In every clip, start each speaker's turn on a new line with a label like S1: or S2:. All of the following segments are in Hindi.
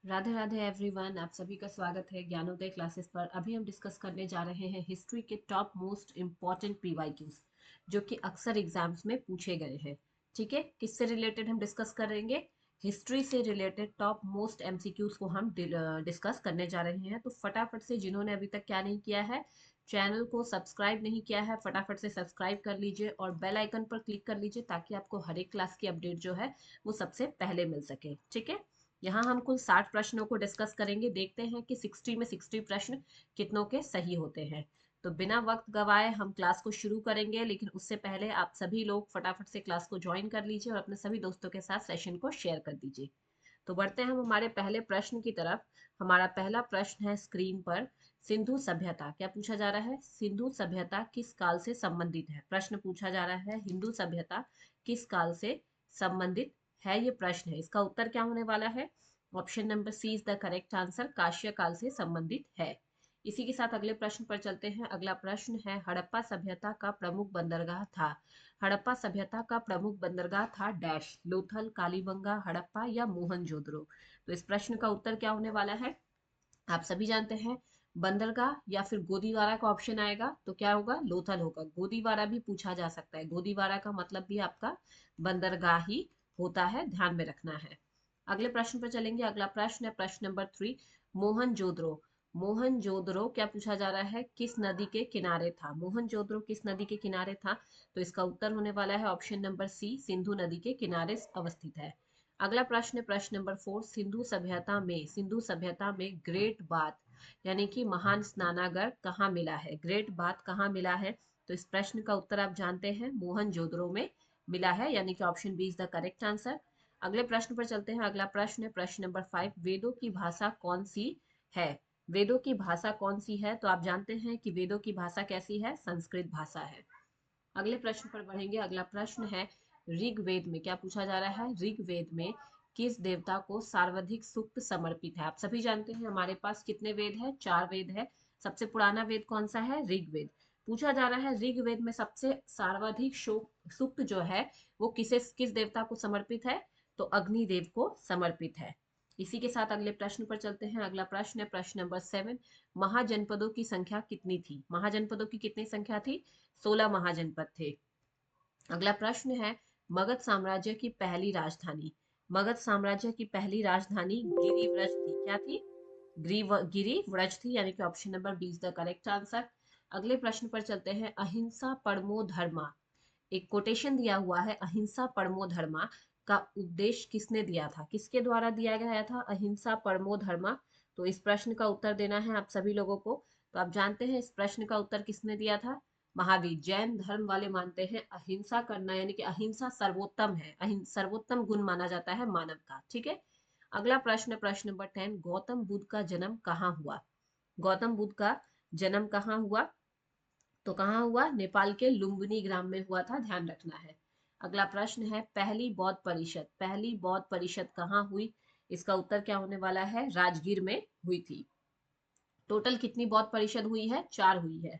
S1: राधे राधे एवरीवन, आप सभी का स्वागत है ज्ञानोदय क्लासेस पर। अभी हम डिस्कस करने जा रहे हैं हिस्ट्री के टॉप मोस्ट इम्पॉर्टेंट पीवाईक्यूज जो कि अक्सर एग्जाम्स में पूछे गए हैं। ठीक है, किससे रिलेटेड हम डिस्कस करेंगे? हिस्ट्री से रिलेटेड टॉप मोस्ट एमसीक्यूज को हम डिस्कस करने जा रहे हैं। तो फटाफट से जिन्होंने अभी तक क्या नहीं किया है, चैनल को सब्सक्राइब नहीं किया है, फटाफट से सब्सक्राइब कर लीजिए और बेल आइकन पर क्लिक कर लीजिए ताकि आपको हर एक क्लास की अपडेट जो है वो सबसे पहले मिल सके। ठीक है, यहाँ हम कुल 60 प्रश्नों को डिस्कस करेंगे। देखते हैं कि 60 में 60 प्रश्न कितनों के सही होते हैं। तो बिना वक्त गवाए हम क्लास को शुरू करेंगे, लेकिन उससे पहले आप सभी लोग फटाफट से क्लास को ज्वाइन कर लीजिए और अपने सभी दोस्तों के साथ सेशन को शेयर कर दीजिए। तो बढ़ते हैं हम हमारे पहले प्रश्न की तरफ। हमारा पहला प्रश्न है स्क्रीन पर। सिंधु सभ्यता, क्या पूछा जा रहा है? सिंधु सभ्यता किस काल से संबंधित है? प्रश्न पूछा जा रहा है हिंदू सभ्यता किस काल से संबंधित है, ये प्रश्न है। इसका उत्तर क्या होने वाला है? Option number C is the correct answer, काश्य काल से संबंधित है। इसी के साथ अगले प्रश्न पर चलते हैं। अगला प्रश्न है हड़प्पा सभ्यता का प्रमुख बंदरगाह था। हड़प्पा सभ्यता का प्रमुख बंदरगाह था डैश, लोथल, कालीबंगा, हड़प्पा या मोहनजोदड़ो। तो इस प्रश्न का उत्तर क्या होने वाला है? आप सभी जानते हैं बंदरगाह या फिर गोदीवारा का ऑप्शन आएगा तो क्या होगा? लोथल होगा। गोदीवारा भी पूछा जा सकता है, गोदीवारा का मतलब भी आपका बंदरगाह ही होता है, ध्यान में रखना है। अगले प्रश्न पर चलेंगे। अगला प्रश्न है प्रश्न नंबर 3, मोहनजोदड़ो। मोहनजोदड़ो क्या पूछा जा रहा है? किस नदी के किनारे था? मोहनजोदड़ो किस नदी के किनारे था? तो इसका उत्तर होने वाला है ऑप्शन नंबर सी, सिंधु नदी के किनारे अवस्थित है। अगला प्रश्न है प्रश्न नंबर 4, सिंधु सभ्यता में ग्रेट बाथ यानी कि महान स्नानागार कहाँ मिला है? ग्रेट बाथ कहाँ मिला है? तो इस प्रश्न का उत्तर आप जानते हैं, मोहनजोदड़ो में मिला है, यानी कि option B is the correct answer. अगले प्रश्न पर चलते हैं। अगला प्रश्न है प्रश्न नंबर 5, वेदों की भाषा कौन सी है? वेदों की भाषा कौन सी है? तो आप जानते हैं कि वेदों की भाषा कैसी है? संस्कृत भाषा है। अगले प्रश्न पर बढ़ेंगे। अगला प्रश्न है ऋग्वेद में, क्या पूछा जा रहा है? ऋग्वेद में किस देवता को सर्वाधिक सूक्त समर्पित है? आप सभी जानते हैं हमारे पास कितने वेद हैं? 4 वेद है। सबसे पुराना वेद कौन सा है? ऋग्वेद। पूछा जा रहा है ऋग्वेद में सबसे सर्वाधिक सूक्त जो है वो किस देवता को समर्पित है? तो अग्निदेव को समर्पित है। इसी के साथ अगले प्रश्न पर चलते हैं। अगला प्रश्न है प्रश्न नंबर 7, महाजनपदों की संख्या कितनी थी? महाजनपदों की कितनी संख्या थी? 16 महाजनपद थे। अगला प्रश्न है मगध साम्राज्य की पहली राजधानी। मगध साम्राज्य की पहली राजधानी गिरिव्रज थी। क्या थी? गिरिव्रज थी, यानी कि option number B is the correct answer. अगले प्रश्न पर चलते हैं। अहिंसा परमो धर्मा, एक कोटेशन दिया हुआ है, अहिंसा परमो धर्मा का उपदेश किसने दिया था? किसके द्वारा दिया गया था अहिंसा परमो धर्मा? तो इस प्रश्न का उत्तर देना है आप सभी लोगों को। तो आप जानते हैं इस प्रश्न का उत्तर किसने दिया था? महावीर। जैन धर्म वाले मानते हैं अहिंसा करना यानी कि अहिंसा सर्वोत्तम है, सर्वोत्तम गुण माना जाता है मानव का। ठीक है, अगला प्रश्न प्रश्न नंबर 10, गौतम बुद्ध का जन्म कहाँ हुआ? गौतम बुद्ध का जन्म कहाँ हुआ? तो कहाँ हुआ? नेपाल के लुम्बिनी ग्राम में हुआ था, ध्यान रखना है। अगला प्रश्न है पहली बौद्ध परिषद कहाँ हुई? इसका उत्तर क्या होने वाला है? राजगीर में हुई थी। टोटल कितनी बौद्ध परिषद हुई है? 4 हुई है।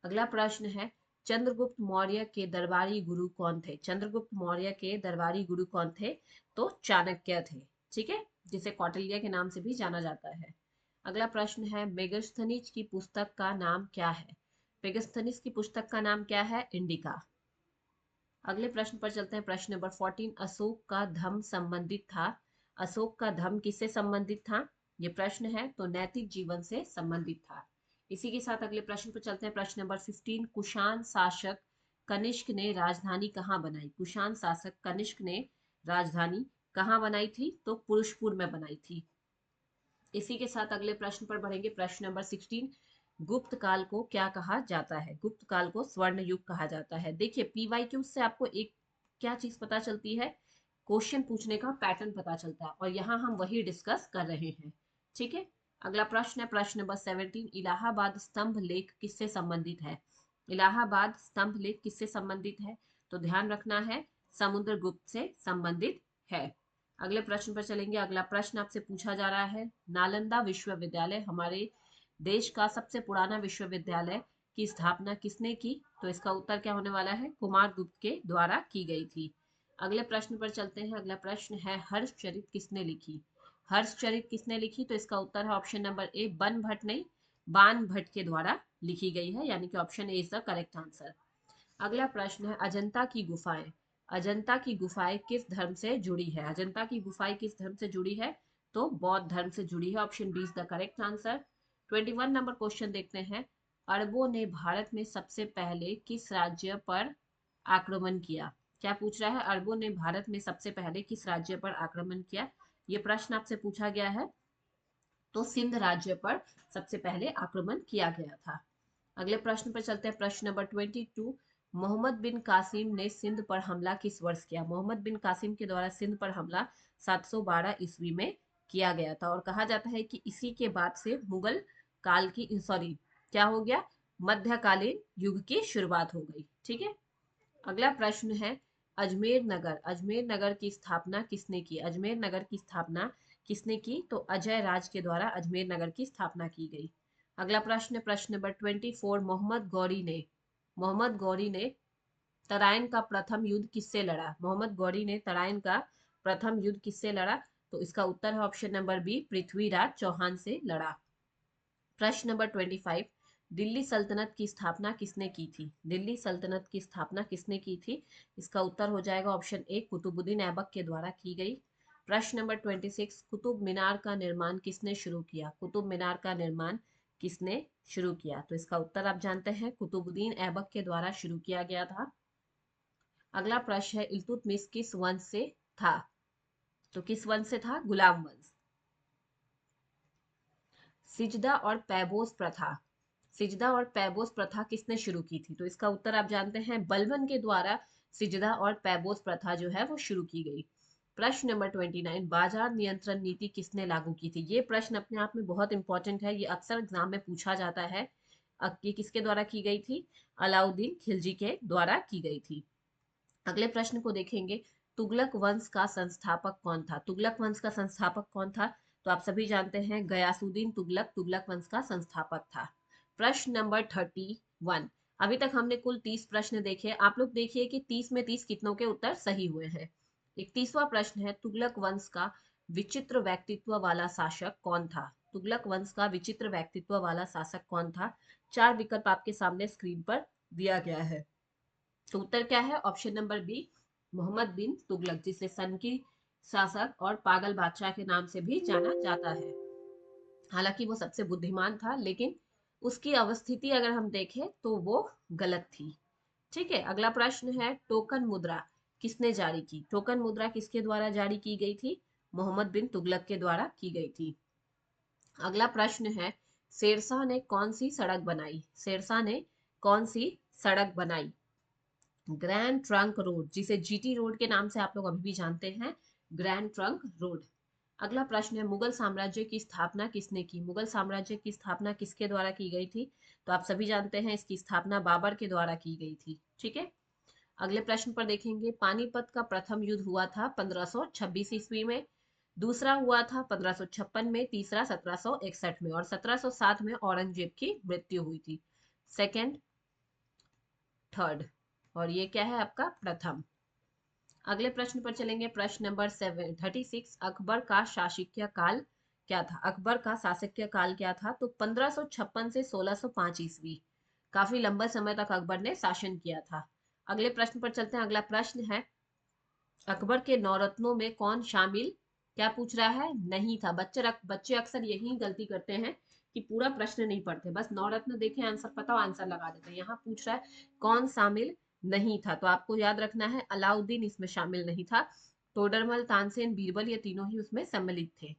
S1: अगला प्रश्न है चंद्रगुप्त मौर्य के दरबारी गुरु कौन थे? चंद्रगुप्त मौर्य के दरबारी गुरु कौन थे? तो चाणक्य थे। ठीक है, जिसे कौटिल्य के नाम से भी जाना जाता है। अगला प्रश्न है मेगस्थनीज की पुस्तक का नाम क्या है? मेगस्थनीज की पुस्तक का नाम क्या है? इंडिका। अगले प्रश्न पर चलते हैं। प्रश्न नंबर 14, अशोक का धम्म संबंधित था। अशोक का धम्म किससे संबंधित था? ये प्रश्न है, तो नैतिक जीवन से संबंधित था। इसी के साथ अगले प्रश्न पर चलते हैं। प्रश्न नंबर 15, कुषाण शासक कनिष्क ने राजधानी कहाँ बनाई? कुषाण शासक कनिष्क ने राजधानी कहाँ बनाई थी? तो पुरुषपुर में बनाई थी। इसी के साथ अगले प्रश्न पर बढ़ेंगे। प्रश्न नंबर 16, गुप्त काल को क्या कहा जाता है? गुप्त काल को स्वर्ण युग कहा जाता है। देखिए पीवाईक्यू से आपको एक क्या चीज पता चलती है? क्वेश्चन पूछने का पैटर्न पता चलता है और यहाँ हम वही डिस्कस कर रहे हैं। ठीक है, अगला प्रश्न है प्रश्न नंबर 17, इलाहाबाद स्तंभ लेख किससे संबंधित है? इलाहाबाद स्तंभ लेख किससे संबंधित है? तो ध्यान रखना है, समुद्रगुप्त से संबंधित है। अगले प्रश्न पर चलेंगे। अगला प्रश्न आपसे पूछा जा रहा है नालंदा विश्वविद्यालय हमारे देश का सबसे पुराना विश्वविद्यालय की स्थापना किसने की? तो इसका उत्तर क्या होने वाला है? कुमारगुप्त के द्वारा की गई थी। अगले प्रश्न पर चलते हैं। अगला प्रश्न है हर्षचरित किसने लिखी? हर्षचरित किसने लिखी? तो इसका उत्तर है ऑप्शन नंबर ए, बन भट्ट नहीं, बान भट्ट के द्वारा लिखी गई है, यानी कि option A is the correct answer. अगला प्रश्न है अजंता की गुफाएं। अजंता की गुफाएं किस धर्म से जुड़ी है? अजंता की गुफाएं किस धर्म से जुड़ी है? तो बौद्ध धर्म से जुड़ी है, option B is the correct answer. 21 number question देखते हैं। अरबों ने भारत में सबसे पहले किस राज्य पर आक्रमण किया? क्या पूछ रहा है? अरबों ने भारत में सबसे पहले किस राज्य पर आक्रमण किया? ये प्रश्न आपसे पूछा गया है। तो सिंध राज्य पर सबसे पहले आक्रमण किया गया था। अगले प्रश्न पर चलते हैं, प्रश्न नंबर 22। मोहम्मद बिन कासिम ने सिंध पर हमला किस वर्ष किया? मोहम्मद बिन कासिम के द्वारा सिंध पर हमला 712 ईस्वी में किया गया था, और कहा जाता है कि इसी के बाद से मुगल काल की, सॉरी क्या हो गया, मध्यकालीन युग की शुरुआत हो गई। ठीक है। अगला प्रश्न है अजमेर नगर। अजमेर नगर की स्थापना किसने की? अजमेर नगर की स्थापना किसने की? तो अजय राज के द्वारा अजमेर नगर की स्थापना की गई। अगला प्रश्न, प्रश्न नंबर 24। मोहम्मद गौरी ने तराइन का प्रथम युद्ध किससे लड़ा? मोहम्मद गौरी ने तराइन का प्रथम युद्ध किससे लड़ा? तो इसका उत्तर है option number B, Prithviraj Chauhan से लड़ा। प्रश्न नंबर 25। दिल्ली सल्तनत की स्थापना किसने की थी? दिल्ली सल्तनत की स्थापना किसने की थी? इसका उत्तर हो जाएगा ऑप्शन ए, कुतुबुद्दीन ऐबक के द्वारा की गई। प्रश्न नंबर 26। कुतुब मीनार का निर्माण किसने शुरू किया? कुतुब मीनार का निर्माण किसने शुरू किया? तो इसका उत्तर आप जानते हैं, कुतुबुद्दीन ऐबक के द्वारा शुरू किया गया था। अगला प्रश्न है इल्तुतमिश किस वंश से था? तो किस वंश से था? गुलाम वंश। सिजदा और पैबोस प्रथा, सिजदा और पैबोस प्रथा किसने शुरू की थी? तो इसका उत्तर आप जानते हैं, बलबन के द्वारा सिजदा और पैबोस प्रथा जो है वो शुरू की गई। प्रश्न नंबर 29। बाजार नियंत्रण नीति किसने लागू की थी? ये प्रश्न अपने आप में बहुत इंपॉर्टेंट है, ये अक्सर एग्जाम में पूछा जाता है। ये किसके द्वारा की गई थी? अलाउद्दीन खिलजी के द्वारा की गई थी। अगले प्रश्न को देखेंगे, तुगलक वंश का संस्थापक कौन था? तुगलक वंश का संस्थापक कौन था? तो आप सभी जानते हैं, गयासुद्दीन तुगलक तुगलक वंश का संस्थापक था। प्रश्न नंबर 31। अभी तक हमने कुल 30 प्रश्न देखे। आप लोग देखिए कि 30 में 30 कितनों के उत्तर सही हुए हैं। 31वां प्रश्न है, तुगलक वंश का विचित्र व्यक्तित्व वाला शासक कौन था? तुगलक वंश का विचित्र व्यक्तित्व वाला शासक कौन था? 4 विकल्प आपके सामने स्क्रीन पर दिया गया है। तो उत्तर क्या है? ऑप्शन नंबर बी, मोहम्मद बिन तुगलक, जिसे सन की शासक और पागल बादशाह के नाम से भी जाना जाता है। हालांकि वो सबसे बुद्धिमान था, लेकिन उसकी अवस्थिति अगर हम देखें तो वो गलत थी। ठीक है। अगला प्रश्न है, टोकन मुद्रा किसने जारी की? टोकन मुद्रा किसके द्वारा जारी की गई थी? मोहम्मद बिन तुगलक के द्वारा की गई थी। अगला प्रश्न है, शेरशाह ने कौन सी सड़क बनाई? शेरशाह ने कौन सी सड़क बनाई? ग्रैंड ट्रंक रोड, जिसे जीटी रोड के नाम से आप लोग अभी भी जानते हैं, ग्रैंड ट्रंक रोड। अगला प्रश्न है, मुगल साम्राज्य की स्थापना किसने की? मुगल साम्राज्य की स्थापना किसके द्वारा की गई थी? तो आप सभी जानते हैं, इसकी स्थापना बाबर के द्वारा की गई थी। ठीक है। अगले प्रश्न पर देखेंगे, पानीपत का प्रथम युद्ध हुआ था 1526 ईस्वी में, दूसरा हुआ था 1556 में, तीसरा 1761 में, और 1707 में औरंगजेब की मृत्यु हुई थी। सेकंड, थर्ड, और ये क्या है आपका? प्रथम। अगले प्रश्न पर चलेंगे, प्रश्न नंबर 36। अकबर का शासकीय काल क्या था? अकबर का शासकीय काल क्या था? तो 1556 से 1605 ईस्वी, काफी लंबा समय तक अकबर ने शासन किया था। अगले प्रश्न पर चलते हैं। अगला प्रश्न है, अकबर के नौरत्नों में कौन शामिल, क्या पूछ रहा है? नहीं था। बच्चे अक्सर यही गलती करते हैं कि पूरा प्रश्न नहीं पढ़ते, बस नौरत्न देखे, आंसर पता हो, आंसर लगा देते हैं। यहाँ पूछ रहा है कौन शामिल नहीं था, तो आपको याद रखना है, अलाउद्दीन इसमें शामिल नहीं था। तोडरमल, तानसेन, बीरबल, ये तीनों ही उसमें सम्मिलित थे।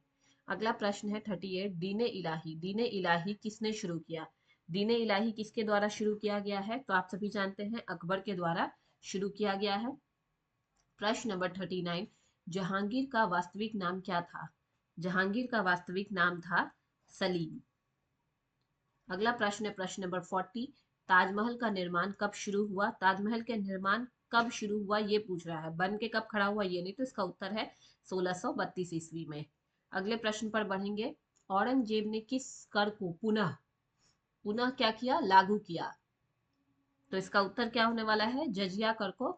S1: अगला प्रश्न है 38। दीने इलाही, दीने इलाही किसने शुरू किया? दीने इलाही किसके द्वारा शुरू किया गया है? तो आप सभी जानते हैं, अकबर के द्वारा शुरू किया गया है। प्रश्न नंबर 39। जहांगीर का वास्तविक नाम क्या था? जहांगीर का वास्तविक नाम था सलीम। अगला प्रश्न है प्रश्न नंबर 40। ताजमहल का निर्माण कब शुरू हुआ? ताजमहल के निर्माण कब शुरू हुआ ये पूछ रहा है, बन के कब खड़ा हुआ ये नहीं, तो इसका उत्तर है 1632 ईस्वी में। अगले प्रश्न पर बढ़ेंगे, औरंगजेब ने किस कर को पुनः पुनः क्या किया? लागू किया। तो इसका उत्तर क्या होने वाला है? जजिया कर को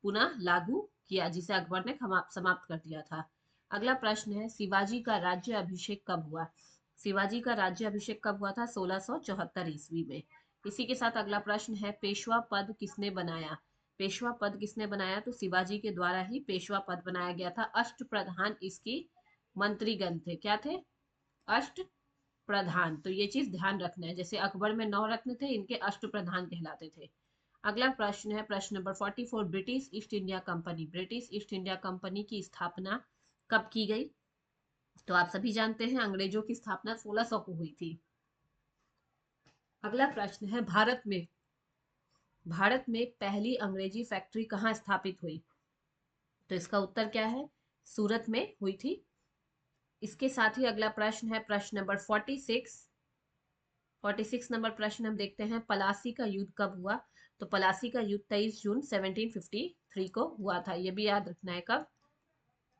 S1: पुनः लागू किया, जिसे अकबर ने समाप्त कर दिया था। अगला प्रश्न है शिवाजी का राज्य अभिषेक कब हुआ? शिवाजी का राज्य अभिषेक कब हुआ था? 1674 ईस्वी में। इसी के साथ अगला प्रश्न है पेशवा पद किसने बनाया? पेशवा पद किसने बनाया? तो शिवाजी के द्वारा ही पेशवा पद बनाया गया था। अष्ट प्रधान इसकी मंत्रीगण थे। क्या थे? अष्ट प्रधान। तो ये चीज ध्यान रखना है, जैसे अकबर में 9 रत्न थे, इनके अष्ट प्रधान कहलाते थे। अगला प्रश्न है प्रश्न number 44, British east India company. British east India company की स्थापना कब की गई? तो आप सभी जानते हैं अंग्रेजों की स्थापना 1600 को हुई थी। अगला प्रश्न है भारत में पहली अंग्रेजी फैक्ट्री कहाँ स्थापित हुई? तो इसका उत्तर क्या है? सूरत में हुई थी। इसके साथ ही अगला प्रश्न है प्रश्न नंबर 46 नंबर प्रश्न हम देखते हैं पलासी का युद्ध कब हुआ? तो पलासी का युद्ध 23 जून 1753 को हुआ था। ये भी याद रखना है, कब?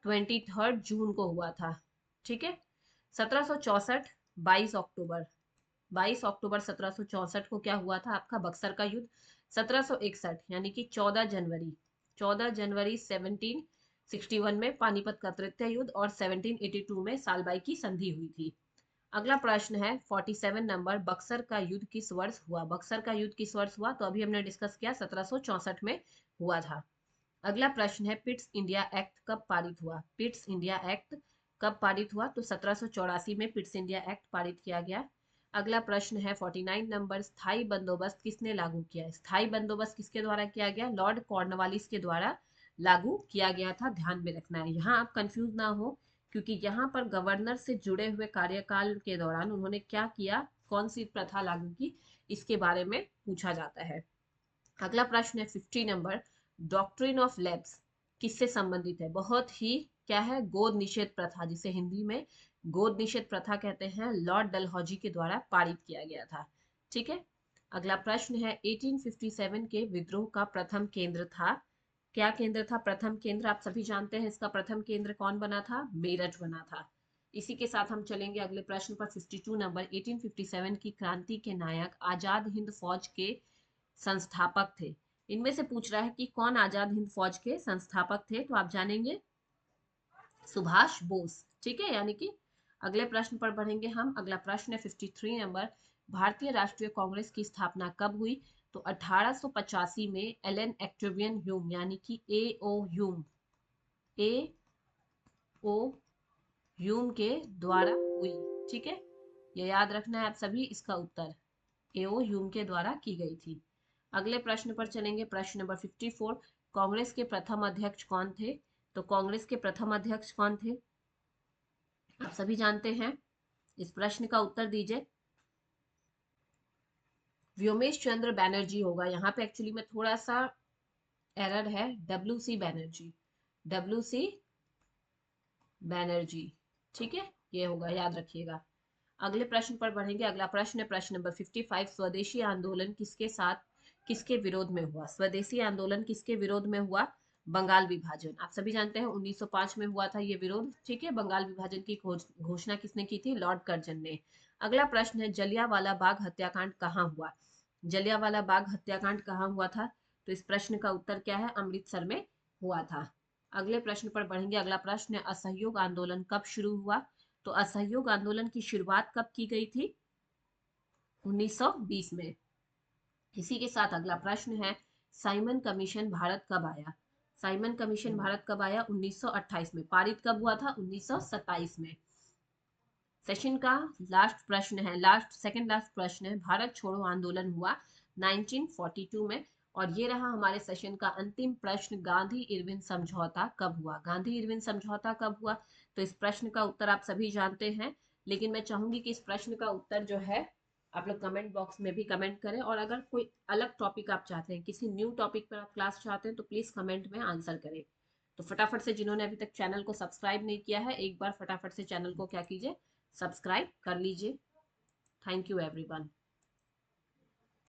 S1: 23 जून को हुआ था। ठीक है। 1764 22 अक्टूबर 1764 को क्या हुआ था आपका? बक्सर का युद्ध। 1761 यानी कि 14 जनवरी 1761 में पानीपत का तृतीय युद्ध, और 1782 में सालबाई की संधि हुई थी। अगला प्रश्न है 47 नंबर, बक्सर का युद्ध किस वर्ष हुआ? बक्सर का युद्ध किस वर्ष हुआ? तो अभी हमने डिस्कस किया 1764 में हुआ था। अगला प्रश्न है पिट्स इंडिया एक्ट कब पारित हुआ? पिट्स इंडिया एक्ट कब पारित हुआ? तो 1784 में पिट्स इंडिया एक्ट पारित किया गया। अगला प्रश्न है 49 नंबर, स्थायी बंदोबस्त किसने लागू किया? स्थायी बंदोबस्त किसके द्वारा किया गया? लॉर्ड कॉर्नवालिस के द्वारा लागू किया गया था। ध्यान में रखना है, यहाँ आप कंफ्यूज ना हो, क्योंकि यहाँ पर गवर्नर से जुड़े हुए कार्यकाल के दौरान उन्होंने क्या किया, कौन सी प्रथा लागू की, इसके बारे में पूछा जाता है। अगला प्रश्न है 50 नंबर, डॉक्ट्रिन ऑफ लेब्स किससे संबंधित है? बहुत ही क्या है? गोद निषेध प्रथा, जिसे हिंदी में गोद निषेध प्रथा कहते हैं, लॉर्ड डलहौजी के द्वारा पारित किया गया था। ठीक है। अगला प्रश्न है 1857 के विद्रोह का प्रथम केंद्र था। क्या केंद्र था प्रथम केंद्र? आप सभी जानते हैं इसका प्रथम केंद्र कौन बना था? मेरठ बना था। इसी के साथ हम चलेंगे अगले प्रश्न पर 52 नंबर, 1857 की क्रांति के नायक आजाद हिंद फौज के संस्थापक थे। इनमें से पूछ रहा है कि कौन आजाद हिंद फौज के संस्थापक थे? तो आप जानेंगे सुभाष बोस। ठीक है, यानी कि अगले प्रश्न पर बढ़ेंगे हम। अगला प्रश्न है 53 नंबर, भारतीय राष्ट्रीय कांग्रेस की स्थापना कब हुई? तो 1885 में एलन एक्टिवियन ह्यूम यानी कि ए ओ ह्यूम के द्वारा हुई। ठीक है, ये याद रखना है आप सभी। इसका उत्तर एओ ह्यूम के द्वारा की गई थी। अगले प्रश्न पर चलेंगे, प्रश्न नंबर 54, कांग्रेस के प्रथम अध्यक्ष कौन थे? तो कांग्रेस के प्रथम अध्यक्ष कौन थे? आप सभी जानते हैं। इस प्रश्न का उत्तर दीजिए। व्योमेश चंद्र बैनर्जी होगा। यहाँ पे एक्चुअली में थोड़ा सा एरर है, डब्ल्यू सी बैनर्जी। ठीक है, ये होगा, याद रखिएगा। अगले प्रश्न पर बढ़ेंगे। अगला प्रश्न है प्रश्न नंबर 55, स्वदेशी आंदोलन किसके साथ किसके विरोध में हुआ? स्वदेशी आंदोलन किसके विरोध में हुआ? बंगाल विभाजन। आप सभी जानते हैं 1905 में हुआ था ये विरोध। ठीक है, बंगाल विभाजन की घोषणा किसने की थी? लॉर्ड कर्जन ने। अगला प्रश्न है जलियांवाला बाग हत्याकांड कहाँ हुआ? जलियांवाला बाग हत्याकांड कहाँ हुआ था? तो इस प्रश्न का उत्तर क्या है? अमृतसर में हुआ था। अगले प्रश्न पर बढ़ेंगे। अगला प्रश्न है असहयोग आंदोलन कब शुरू हुआ? तो असहयोग आंदोलन की शुरुआत कब की गई थी? 1920 में। इसी के साथ अगला प्रश्न है साइमन कमीशन भारत कब आया? साइमन कमीशन भारत कब आया? 1928 में। पारित कब हुआ था? 1927 में। सेशन का लास्ट प्रश्न है, सेकंड लास्ट प्रश्न है, भारत छोड़ो आंदोलन हुआ 1942 में। और ये रहा हमारे सेशन का अंतिम प्रश्न, गांधी इरविन समझौता कब हुआ? गांधी इरविन समझौता कब हुआ? तो इस प्रश्न का उत्तर आप सभी जानते हैं, लेकिन मैं चाहूंगी कि इस प्रश्न का उत्तर जो है आप लोग कमेंट बॉक्स में भी कमेंट करें, और अगर कोई अलग टॉपिक आप चाहते हैं, किसी न्यू टॉपिक पर आप क्लास चाहते हैं, तो प्लीज कमेंट में आंसर करें। तो फटाफट से जिन्होंने अभी तक चैनल को सब्सक्राइब नहीं किया है, एक बार फटाफट से चैनल को क्या कीजिए, सब्सक्राइब कर लीजिए। Thank you everyone.